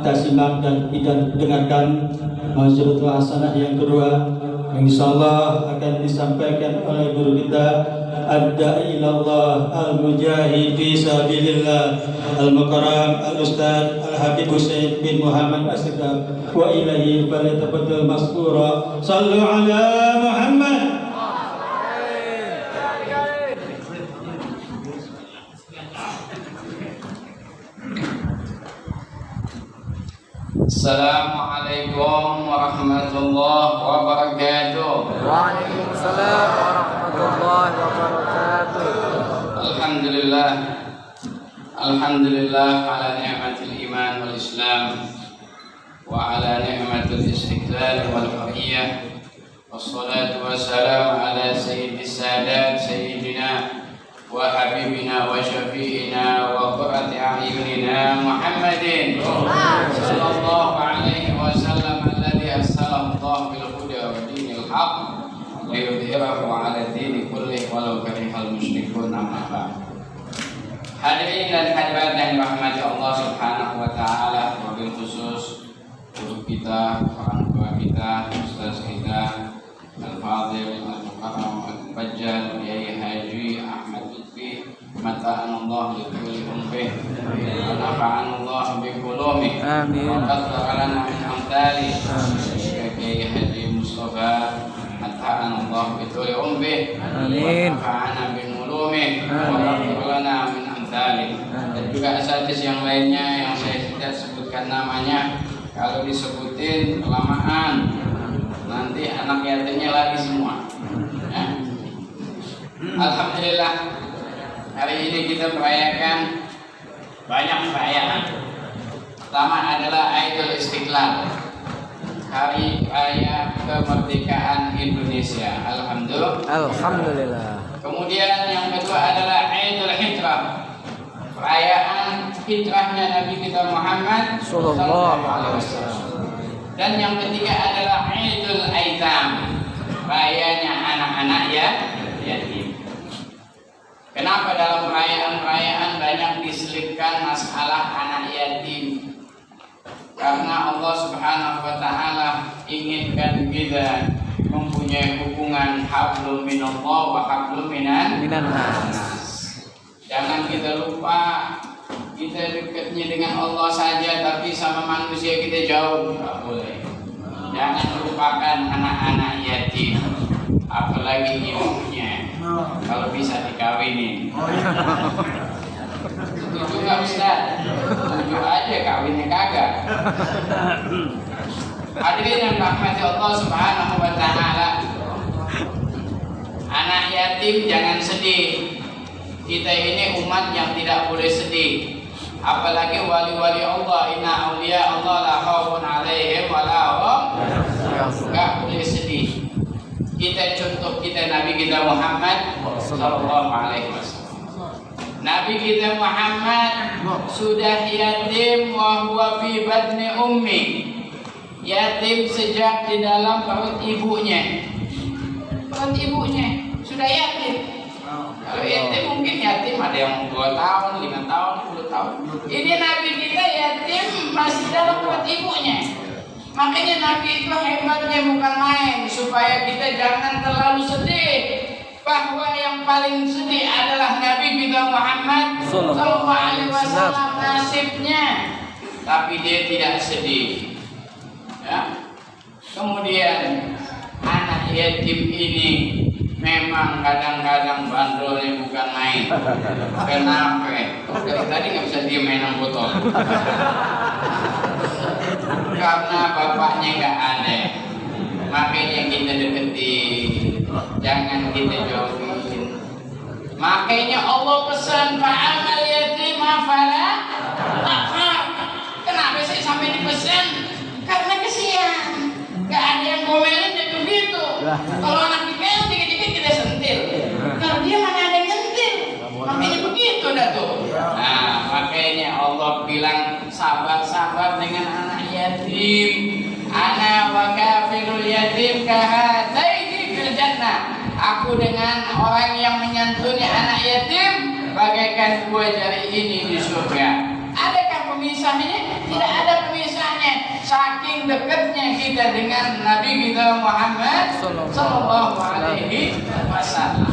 kita simak dan kita dengarkan Majelis Hasanah yang kedua yang insyaallah akan disampaikan oleh guru kita Ad-Da'i ilallah Al-Mujahid fi sabilillah Al-Mukarram Al-Ustaz Al-Habib Husain bin Muhammad As-Sigaf wa ilaihi falyatafaddal maskura. Sallu ala Muhammad. Assalamualaikum warahmatullahi wabarakatuh. Waalaikumsalam warahmatullahi wabarakatuh. Alhamdulillah. Alhamdulillah ala ni'matil iman wal islam wa ala ni'matil istiqlal wal hurriyah. Wassalatu wassalamu ala sayyidis sadat sayyidina wa habibina wa syafi'ina wa qurrati a'yunina Muhammadin sallallahu alaihi wasallam alladhi arsalahu Allah bil huda wa dinil haq liyudhhirahu 'ala dini kullih walau karihal musyrikun. Amma ba'd. Hadirin dan hadirat yang dirahmati Allah Subhanahu wa taala, wabil khusus guru kita, orang tua kita, ustaz kita Al-Fadhil Al-Mukarram Al-Fajjal Yai Haji Ahmad Lutfi, mata'anallah likulli umbih wa nafa'anallah bikulumih, wa qadda'alana min amthali Yai Haji Mustafa, mata'anallah bikulli umbih wa nafa'ana binulumih wa qadda'alana min amthali. Dan juga asatidz yang lainnya yang saya tidak sebutkan namanya, kalau disebutin kelamaan nanti anak yatimnya lagi semua ya. Alhamdulillah, hari ini kita merayakan banyak perayaan. Pertama adalah Aidul Istiqlal, hari raya kemerdekaan Indonesia. Alhamdulillah. Kemudian yang kedua adalah Aidul Hijrah, perayaan hijrahnya Nabi kita Muhammad sallallahu alaihi wasallam. Dan yang ketiga adalah Idul Aitam, rayanya anak-anak yatim. Kenapa dalam perayaan-perayaan banyak diselipkan masalah anak yatim? Karena Allah Subhanahu wa taala inginkan kita mempunyai hubungan hablum minallah wa hablum minan nas. Jangan kita lupa kita dekatnya dengan Allah saja, tapi sama manusia kita jauh. Tidak boleh. Jangan lupakan anak-anak yatim, apalagi ibunya. Kalau bisa dikawinin. Setuju nggak Ustaz? Setuju aja, kawinnya kagak. Hadirin yang dirahmati Allah Subhanahu wa taala, anak yatim jangan sedih. Kita ini umat yang tidak boleh sedih. Apalagi wali-wali Allah, inna awliya Allah la khaufun alaihim wa la hum enggak boleh sedih. Kita contoh kita Nabi kita Muhammad sallallahu alaihi wasallam. Nabi kita Muhammad sudah yatim wa huwa fi batni ummi. Yatim sejak di dalam perut ibunya. Perut ibunya sudah yatim. Kalau yatim mungkin yatim ada yang 2 tahun, 5 tahun, 10 tahun. Ini Nabi kita yatim masih dalam perut ibunya. Makanya Nabi itu hebatnya bukan main, supaya kita jangan terlalu sedih bahwa yang paling sedih adalah Nabi kita Muhammad sallallahu alaihi wasallam nasibnya. Tapi dia tidak sedih. Ya. Kemudian anak yatim ini memang kadang-kadang bandolnya bukan main. Kenapa? Dari tadi nggak bisa dia mainan botol. Karena bapaknya nggak ada. Makanya kita deketin, jangan kita jauhin. Makanya Allah pesan fa'amal yatima fala taqhar. Kenapa saya sampai dipesan? Karena kesian. Nggak ada yang gomelin dan begitu. Kalau anak kita dikit-dikit kita sentil. Kalau dia mana ada yang sentil. Makanya begitu dah tuh. Nah, makanya Allah bilang sabar-sabar dengan anak yatim. Ana wa kafirul yatim kahataini fil jannah. Aku dengan orang yang menyantuni anak yatim bagaikan 2 jari ini di surga. Adakah pemisah pemisahnya, tidak ada pemisahnya. Saking dekatnya kita dengan Nabi kita Muhammad Sallallahu Alaihi Wasallam.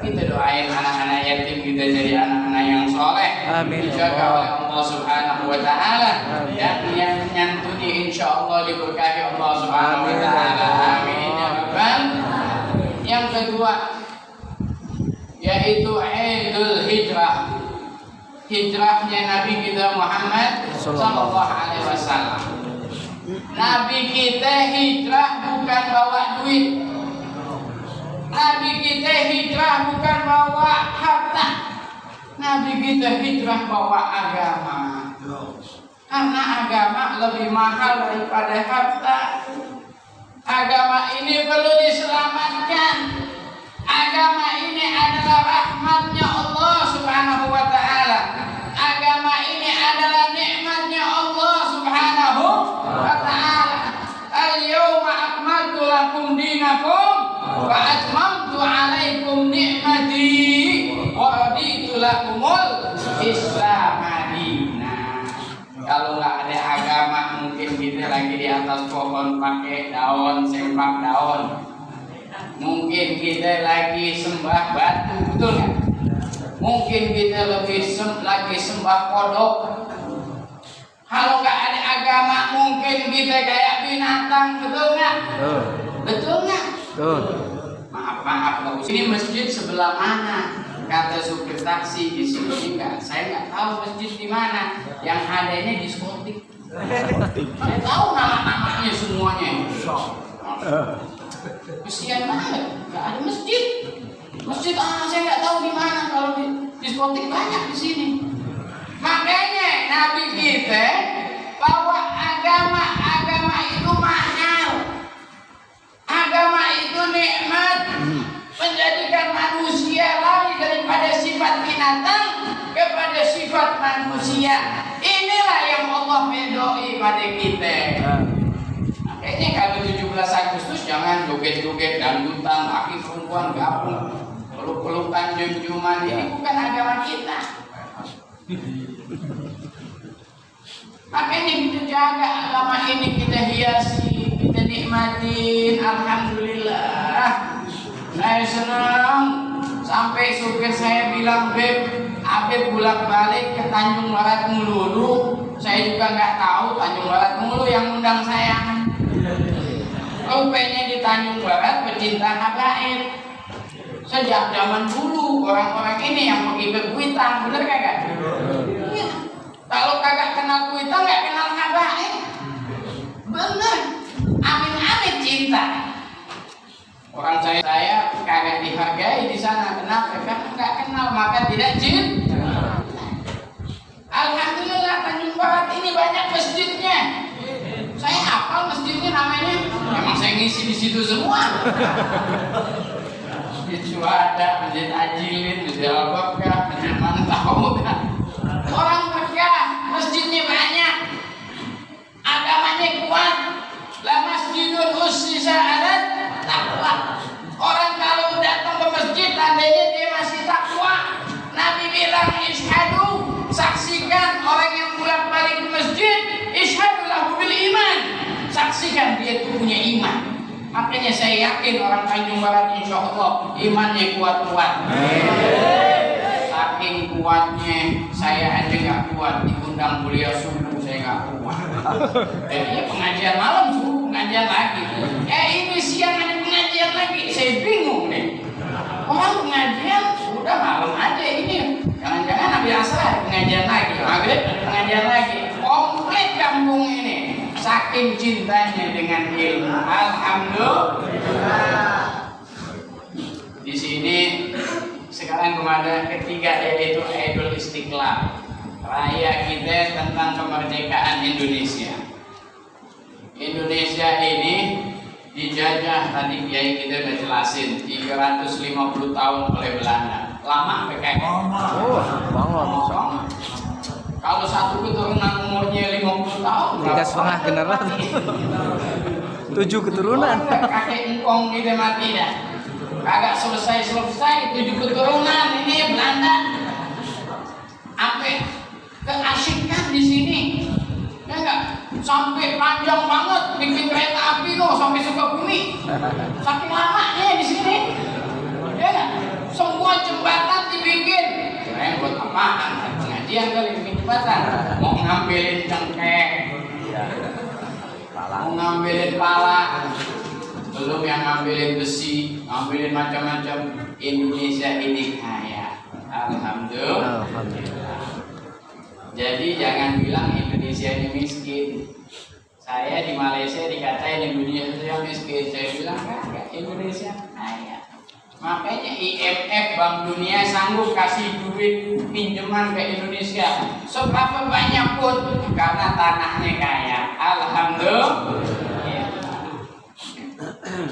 Kita doain anak-anak yatim kita jadi anak-anak yang soleh, Amin. dijaga oleh Allah Subhanahu Wa Taala, dan yang nyantuni insya Allah diberkahi Allah Subhanahu Wa Taala. Amin ya Rabbal. Yang kedua yaitu Idul Hijrah, hijrahnya Nabi kita Muhammad Sallallahu Alaihi Wasallam. Nabi kita hijrah bukan bawa duit. Nabi kita hijrah bukan bawa harta. Nabi kita hijrah bawa agama. Karena agama lebih mahal daripada harta. Agama ini perlu diselamatkan. Agama ini adalah rahmatnya Allah Subhanahu wa Ta'ala. Agama ini adalah nikmatnya Allah Subhanahu wa Ta'ala. Al-yawma akmaltu lakum dinakum wa atmamtu alaikum ni'mati wa raditu lakumul Islam madina. Kalau nggak ada agama mungkin kita lagi di atas pohon pakai daun, sempak daun. Mungkin kita lagi sembah batu, betul nggak? Mungkin kita lagi sembah kodok. Kalau nggak ada agama mungkin kita kayak binatang, betul nggak? Betul nggak? Maaf loh. Ini masjid sebelah mana? Kata supir taksi di sini enggak. Saya nggak tahu masjid di mana. Yang adanya diskotik. Saya tahu nama-namanya semuanya. Kesian banget. Nggak ada masjid. Masjid saya nggak tahu di mana. Kalau di diskotik banyak di sini. Makanya Nabi kita bahwa agama itu mahal. Agama itu nikmat, menjadikan manusia lari daripada sifat binatang kepada sifat manusia. Inilah yang Allah bedoi pada kita. Makanya kalau 17 Agustus jangan joget-joget dangdutan, laki perempuan gabung, peluk-pelukan, cium-ciuman. Ini bukan agama kita. Makanya kita jaga agama ini, kita hiasi, kita nikmatin. Alhamdulillah. Saya senang sampai supir saya bilang, Beb, Abeb bolak-balik ke Tanjung Barat melulu. Saya juga nggak tahu Tanjung Barat melulu yang undang saya. Rupanya di Tanjung Barat pecinta habaib. Sejak zaman dulu orang-orang ini yang pergi ke Kuitang, bener kagak? Iya. Kalau kagak kenal Kuitang nggak kenal habaib. Bener. Amin cinta. Orang saya kagak dihargai di sana. Kenapa? Karena nggak kenal maka tidak cinta. Alhamdulillah Tanjung Barat ini banyak masjidnya. Saya hafal masjidnya namanya. Memang saya ngisi di situ semua. Masjid Syuhada, Masjid Ajilin, Masjid Al-Baqarah, Masjid Mantaudah. Orang berkah, masjidnya banyak, agamanya kuat. La masjidun ussisa 'alal taqwa. Orang kalau datang ke masjid tandanya dia masih takwa. Nabi bilang ishadu, saksikan orang yang bolak-balik ke masjid, ishadu lahu bil iman. Saksikan dia itu punya iman. Makanya saya yakin orang Tanjung Barat insya Allah imannya kuat-kuat. Saking kuatnya saya aja nggak kuat, diundang kuliah subuh saya nggak kuat. Jadi pengajian malam subuh pengajian lagi. Ini siang ada pengajian lagi, saya bingung nih. Orang pengajian udah malam aja ini. Jangan-jangan Nabi Asar ada pengajian lagi, maghrib ada pengajian lagi. Komplit kampung ini. Saking cintanya dengan ilmu. Alhamdulillah. Di sini sekarang kepada ketiga yaitu Idul Istiqlal, raya kita tentang kemerdekaan Indonesia. Indonesia ini dijajah tadi Kiai kita udah jelasin 350 tahun oleh Belanda. Lama PKK. Kalau satu keturunan umurnya 50 tahun, 3,5 generasi. 7 keturunan. Kakek engkong kita mati dah. Kagak selesai 7 keturunan ini Belanda. Apa keasikan di sini sampai panjang banget, bikin kereta api loh sampai Sukabumi. Saking lamanya di sini. Ya kan? Semua jembatan dibikin. Kirain buat apaan? Pengajian kali bikin jembatan. Mau ngambilin cengkeh, mau ngambilin pala, belum yang ngambilin besi, ngambilin macam-macam. Indonesia ini kaya. Alhamdulillah. Jadi jangan bilang Indonesia ini miskin. Saya di Malaysia dikatain Indonesia miskin. Saya bilang enggak, Indonesia kaya. Makanya IMF Bank Dunia sanggup kasih duit pinjaman ke Indonesia seberapa banyak pun karena tanahnya kaya. Alhamdulillah. Ya.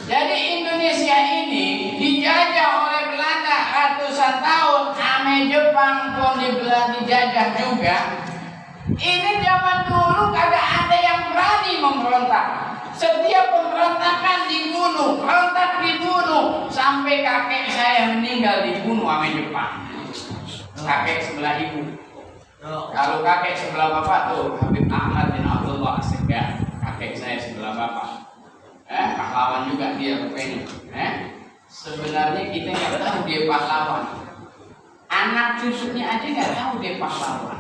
Jadi Indonesia ini dijajah oleh Belanda ratusan tahun, ame Jepang pun dijajah juga. Ini zaman dulu kagak ada yang berani memberontak. Setiap pemberontakan dibunuh, berontak dibunuh, sampai kakek saya meninggal dibunuh ame Jepang. Kakek sebelah ibu. Kalau kakek sebelah bapak tuh Habib Ahmad bin Abdullah Assegaf. Kakek saya sebelah bapak. Pahlawan juga dia rupanya. Sebenarnya kita nggak tahu dia pahlawan. Anak cucunya aja nggak tahu dia pahlawan.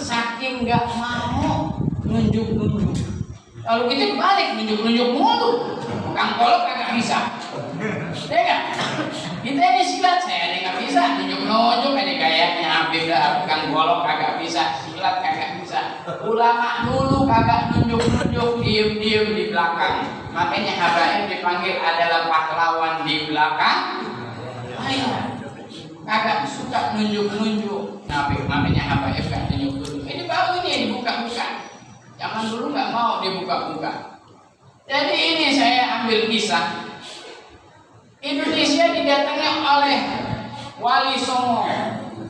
Saking nggak mau nunjuk-nunjuk. Kalau kita balik nunjuk-nunjuk mulu, Kang Kolok kagak bisa. Ya nggak? Kita ini silat saya nggak bisa nunjuk-nunjuk ini kayaknya Habib Kang Kolok kagak bisa, silat kagak bisa. Ulama dulu kagak nunjuk-nunjuk, diem-diem di belakang. Makanya Habaib dipanggil adalah pahlawan di belakang. Ayo, kagak suka nunjuk-nunjuk. Makanya Habaib gak nunjuk-nunjuk. Ini baru ini dibuka-buka. Zaman dulu nggak mau dibuka-buka. Jadi ini saya ambil kisah. Indonesia didatangi oleh Wali Songo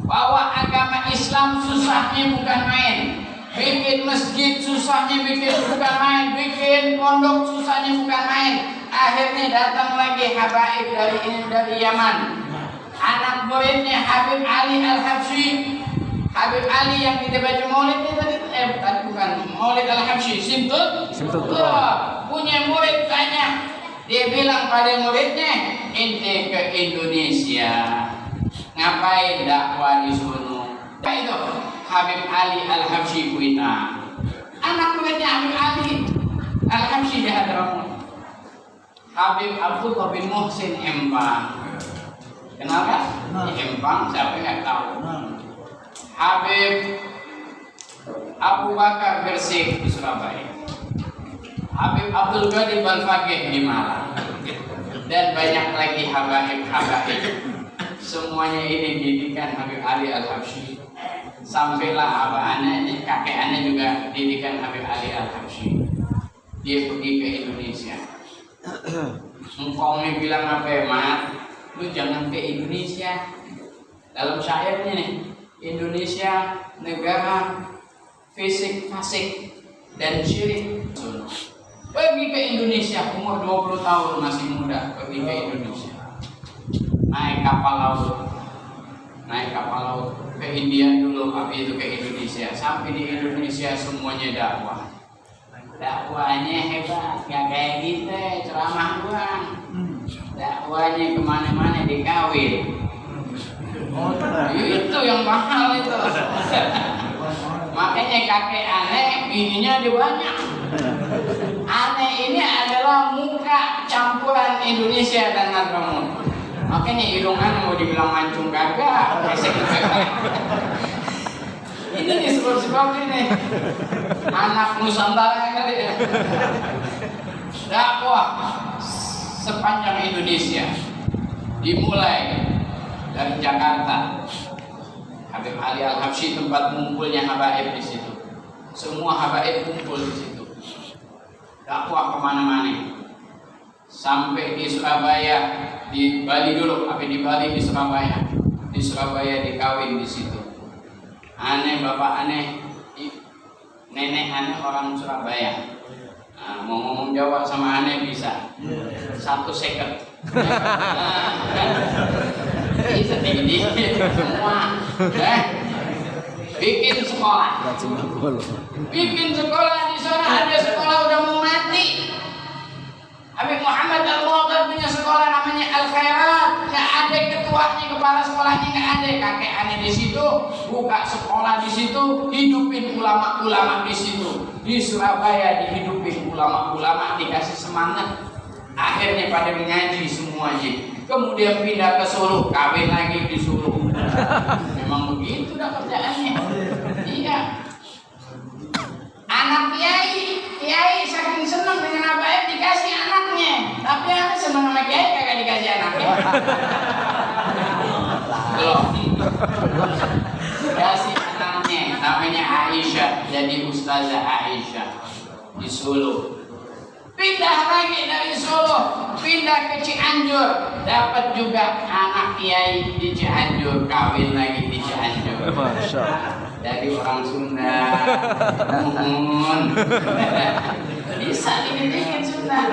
bahwa agama Islam susahnya bukan main. Bikin masjid susahnya bukan main, bikin pondok susahnya bukan main. Akhirnya datang lagi habaib dari Yaman. Anak muridnya Habib Ali Al-Habsyi. Habib Ali yang kita baca maulidnya tadi bukan Maulid Al-Habsyi, Simtul. Punya murid banyak. Dia bilang pada muridnya, ente ke Indonesia, ngapain dakwah di sono? Apa itu? Habib Ali Al-Habsyi Kuita. Anak muridnya Habib Ali Al-Habsyi di Hadramaut. Habib Abdullah bin Muhsin Empang. Kenal kan? Empang siapa yang tahu? Habib Abu Bakar Gersik di Surabaya. Habib Abdul Ghani Balfaqih di Malang. Dan banyak lagi habaib-habaib. Semuanya ini didikan Habib Ali Al-Habsyi. Sampailah anaknya, kakek anaknya juga didikan Habib Ali Al-Habsyi. Dia pergi ke Indonesia. Engkau nih bilang apa ya, Mat? Lu jangan ke Indonesia. Dalam syairnya nih, Indonesia negara fisik, fasik, dan syirik. Pergi ke Indonesia, umur 20 tahun masih muda, pergi ke Indonesia. Naik kapal laut ke India dulu, habis itu ke Indonesia. Sampai di Indonesia semuanya dakwah. Dakwahnya hebat, gak kayak kita ceramah doang. Dakwahnya kemana-mana dikawin. Itu yang mahal itu. Makanya kakek aneh bininya dia banyak. Aneh ini adalah muka campuran Indonesia dan Hadramaut. Makanya hidung aneh mau dibilang mancung kagak, esek kagak. Ini nih sebab-sebab ini. Anak Nusantara kali ya. Dakwah sepanjang Indonesia dimulai dari Jakarta. Habib Ali Al-Habsyi tempat ngumpulnya habaib di situ. Semua habaib kumpul di situ. Dakwah kemana-mana. Sampai di Surabaya, di Bali dulu, habis di Bali di Surabaya. Di Surabaya dikawin di situ. Aneh bapak aneh, nenek aneh orang Surabaya. Nah, mau ngomong Jawa sama aneh bisa. 1 second. Bisa tinggi semua. Bikin sekolah di sana ada sekolah udah mau mati. Habib Muhammad Al-Mu'adad punya sekolah namanya Al-Khairat. Nggak ada ketuanya, kepala sekolahnya nggak ada. Kakek aneh di situ, buka sekolah di situ, hidupin ulama-ulama di situ. Di Surabaya dihidupin ulama-ulama, dikasih semangat. Akhirnya pada mengaji semuanya. Kemudian pindah ke Solo, kawin lagi di Solo. Memang begitu dah kerjaannya. Iya. Anak kiai saking senang dengan Abaib dikasih anaknya. Tapi anak senang sama kiai kagak dikasih anaknya. Belum. Dikasih anaknya, namanya Aisyah, jadi Ustazah Aisyah di Solo. Pindah lagi dari Solo, pindah ke Cianjur, dapat juga anak kiai di Cianjur, kawin lagi di Cianjur. Masya. Dari orang Sunda, bisa dikit-dikit Sunda.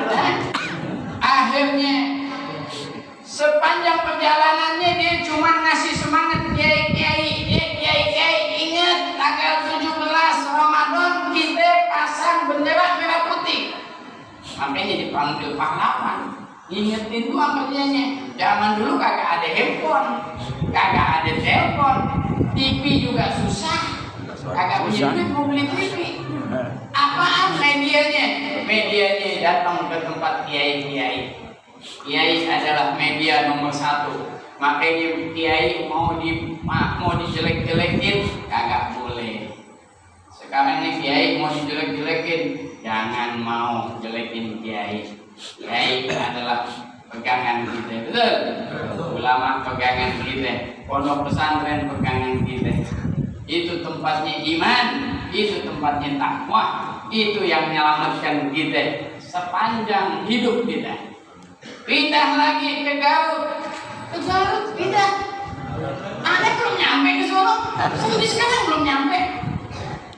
Akhirnya sepanjang perjalanannya dia cuma ngasih semangat kiai-kiai, ingat tanggal 17 Ramadan kita pasang bendera merah putih. Makanya dipanggil pahlawan. Ingetin doang kerjanya. Zaman dulu kagak ada handphone, kagak ada telepon, TV juga susah. Kagak punya duit mau beli TV. Apaan medianya? Medianya datang ke tempat kiai-kiai. Kiai adalah media nomor 1. Makanya kiai mau dijelek-jelekin kagak boleh. Sekarang ini kiai mau dijelek-jelekin, jangan mau jelekin kiai. Kiai adalah pegangan kita, betul? Ulama pegangan kita, pondok pesantren pegangan kita. Itu tempatnya iman, itu tempatnya takwa, itu yang menyelamatkan kita sepanjang hidup kita. Pindah lagi ke Garut, pindah. Aneh belum nyampe ke Solo, sampai sekarang belum nyampe.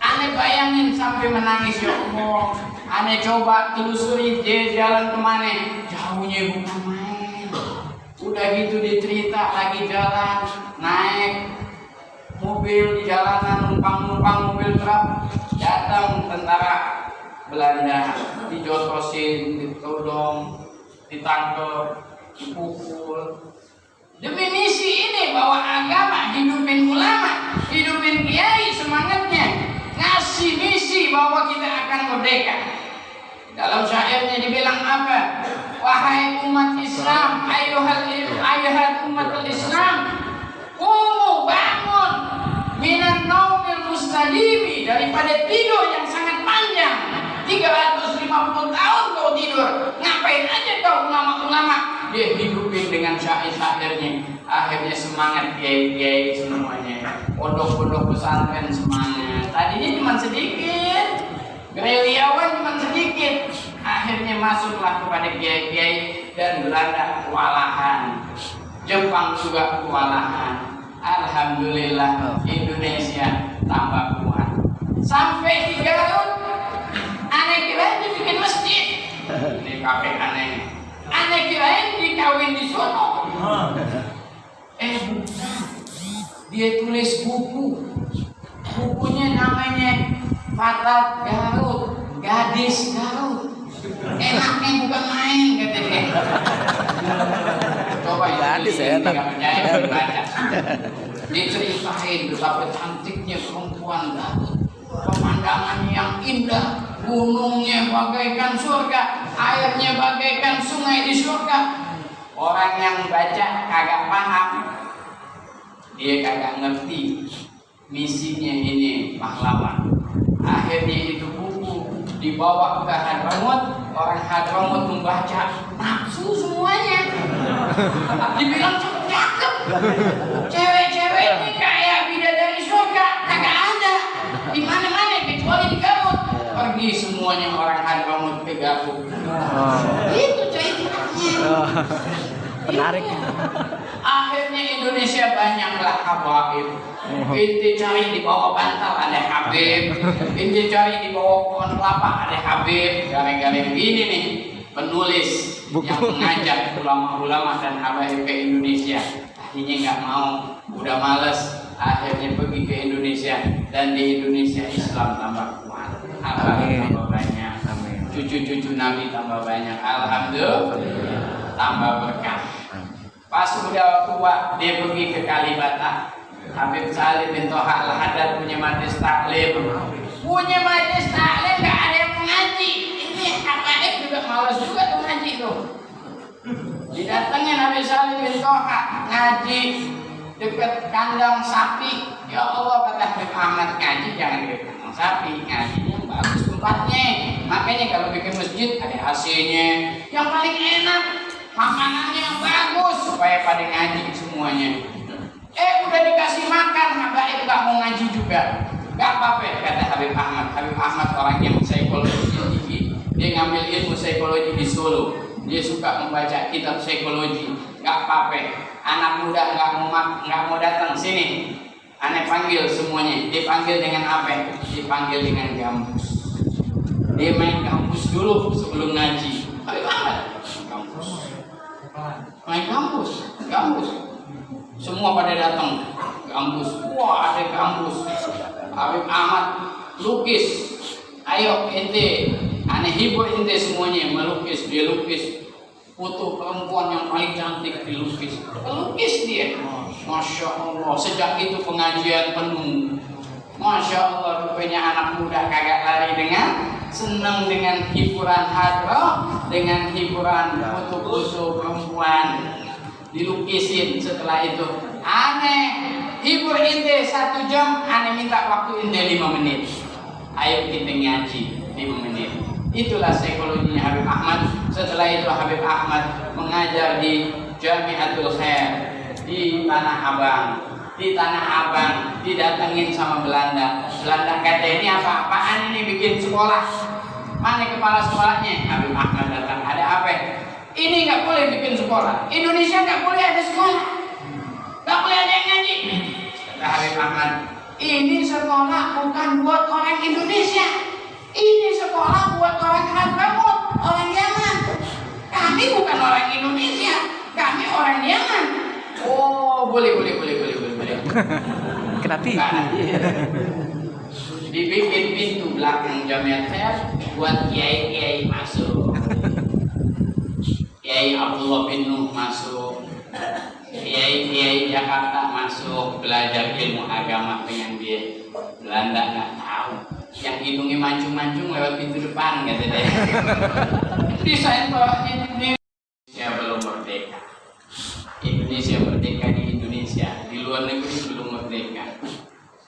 Aneh bayangin sampai menangis, ya Allah. Aneh coba telusuri dia jalan kemana, jauhnya bukan main. Udah gitu dicerita lagi jalan, naik mobil di jalanan, numpang mobil truk, datang tentara Belanda, dijotosin, ditodong, ditangkap, dipukul. Demi misi ini bawa agama, hidupin ulama, hidupin kiai semangatnya, ngasih misi bahwa kita akan merdeka. Dalam syairnya dibilang apa? Wahai umat Islam, ayuhal umat Islam, bangun minan naumil mustajimi, daripada tidur yang sangat panjang 350 tahun kau tidur. Ngapain aja kau ulama-ulama? Dia hidupin dengan syair-syairnya. Akhirnya semangat kiai-kiai semuanya, pondok-pondok pesantren semangat. Tadinya cuma sedikit, gerilyawan cuma sedikit. Akhirnya masuklah kepada kiai-kiai, dan Belanda kewalahan, Jepang juga kewalahan. Alhamdulillah Indonesia tambah kuat. Sampai di Garut, aneh kirain dibikin masjid. Ini kakek aneh. Aneh kirain dikawin di sono. Bukan. Dia tulis buku. Bukunya namanya Fatat Garut, Gadis Garut. Enaknya bukan main katanya. Coba Gadis enak. Baca. Diceritain betapa cantiknya perempuan Garut, pemandangannya yang indah, gunungnya bagaikan surga, airnya bagaikan sungai di surga. Orang yang baca kagak paham, dia kagak ngerti misinya ini pahlawan. Akhirnya itu buku dibawa ke Hadramut, orang Hadramut membaca, nafsu semuanya. Dibilang cakep, cewek-cewek ini kayak bidadari surga, kagak ada di mana-mana kecuali di Garut. Pergi semuanya orang Hadramut ke Garut. Itu ceritanya. Menarik. Akhirnya Indonesia banyaklah habaib. Inti cari di bawah bantal ada Habib, inti cari di bawah pohon kelapa ada Habib. Gara-gara begini nih penulis yang mengajak ulama-ulama dan habaib ke Indonesia. Tadinya nggak mau, udah males, akhirnya pergi ke Indonesia, dan di Indonesia Islam tambah kuat. hafalan tambah banyak, Amin. cucu-cucu Nabi tambah banyak, alhamdulillah, tambah berkah. Pas udah tua dia pergi ke Kalibata, Habib Salim bin Toha Al-Haddad punya majlis taklim, nggak ada yang mengaji. Ini Habib juga malas juga tuh ngaji tuh. Didatengin Habib Salim bin Toha ngaji dekat kandang sapi. Ya Allah, kata Habib Ahmad, ngaji jangan dekat kandang sapi, ngaji yang bagus tempatnya. Makanya kalau bikin masjid ada AC-nya yang paling enak, makanannya yang bagus supaya pada ngaji semuanya. Udah dikasih makan, Habib nggak mau ngaji juga. Nggak apa-apa, kata Habib Ahmad. Habib Ahmad orang yang psikologi tinggi, dia ngambil ilmu psikologi di Solo. Dia suka membaca kitab psikologi. Nggak apa-apa, anak muda nggak mau datang sini. Anak panggil semuanya. Dipanggil dengan apa? Dipanggil dengan gambus. Dia main gambus dulu sebelum ngaji. Habib Ahmad gambus. Main gambus. Semua pada datang. Gambus. Wah, ada gambus. Habib Ahmad lukis. Ayo ente, aneh hibur ente semuanya melukis. Dia lukis foto perempuan yang paling cantik, dilukis. Pelukis dia. Masya Allah. Sejak itu pengajian penuh. Masya Allah, rupanya anak muda kagak lari dengan senang dengan hiburan hadroh, dengan hiburan foto-foto perempuan dilukisin. Setelah itu aneh hibur ente 1 jam, aneh minta waktu ente 5 menit. Ayo kita ngaji 5 menit. Itulah psikologinya Habib Ahmad. Setelah itu Habib Ahmad mengajar di Jamiatul Khair di Tanah Abang. Di Tanah Abang didatengin sama Belanda. Belanda kata, ini apa-apaan ini bikin sekolah? Mana kepala sekolahnya? Habib Ahmad datang, ada apa? Ini nggak boleh bikin sekolah. Indonesia nggak boleh ada sekolah. Nggak boleh ada yang ngaji. Kata Habib Ahmad, ini sekolah bukan buat orang Indonesia. Ini sekolah buat orang Hadramaut, orang Yaman. Kami bukan orang Indonesia, kami orang Yaman. Oh, boleh. Kenapa? Dibikin pintu belakang Jamiat Khair buat kiai-kiai masuk. Kiai Abdullah bin Nuh masuk. Kiai Jakarta masuk belajar ilmu agama dengan dia. Belanda nggak tahu. Yang hidungnya mancung-mancung lewat pintu depan, kata dia. Desain bahwa Indonesia belum merdeka. Indonesia merdeka di Indonesia, di luar negeri belum merdeka.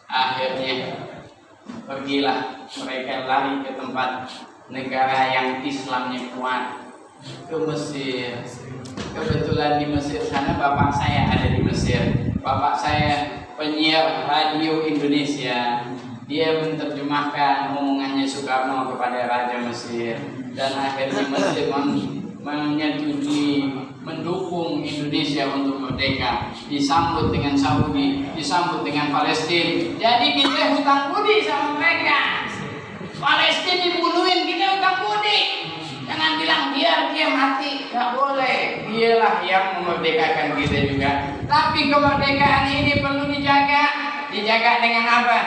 Akhirnya pergilah mereka lari ke tempat negara yang Islamnya kuat, ke Mesir. Kebetulan di Mesir sana bapak saya ada di Mesir. Bapak saya penyiar radio Indonesia. Dia menerjemahkan omongannya Soekarno kepada Raja Mesir, dan akhirnya Mesir menyetujui mendukung Indonesia untuk merdeka. Disambut dengan Saudi, disambut dengan Palestina. Jadi kita hutang budi sama mereka. Palestina dibunuhin, kita hutang budi. Jangan bilang biar dia mati, nggak boleh. Dialah yang memerdekakan kita juga. Tapi kemerdekaan ini perlu dijaga. Dijaga dengan apa?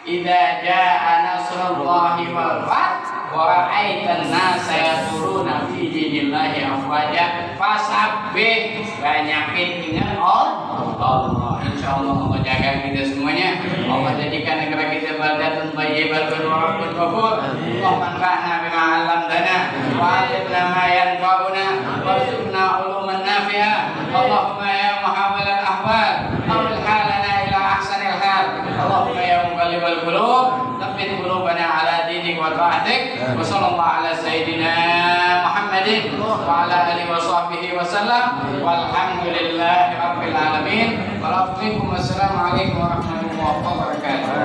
Idza jaa nasrullahi wal fath wa ra'aitan nasa yadkhuluna fi dinillahi afwaja fasabbih, banyakin ingat Allah. Insyaallah Allah jaga kita semuanya. Allah jadikan negara kita baldatun thayyibatun wa rabbun ghafur. Allahumma anfa'na bima 'allamtana wa 'allimna ma yanfa'una warzuqna 'uluman nafi'ah. Allahumma ya muhawwilal ahwal hawwil halana ila ahsanil hal. Allahumma ya muqallibal qulub tsabbit qulubana ala dinik wa ta'atik. Wa sallallahu ala sayyidina Muhammadin wa ala alihi wa sahbihi wa sallam. Walhamdulillahi rabbil alamin. Wassalamualaikum warahmatullahi wabarakatuh.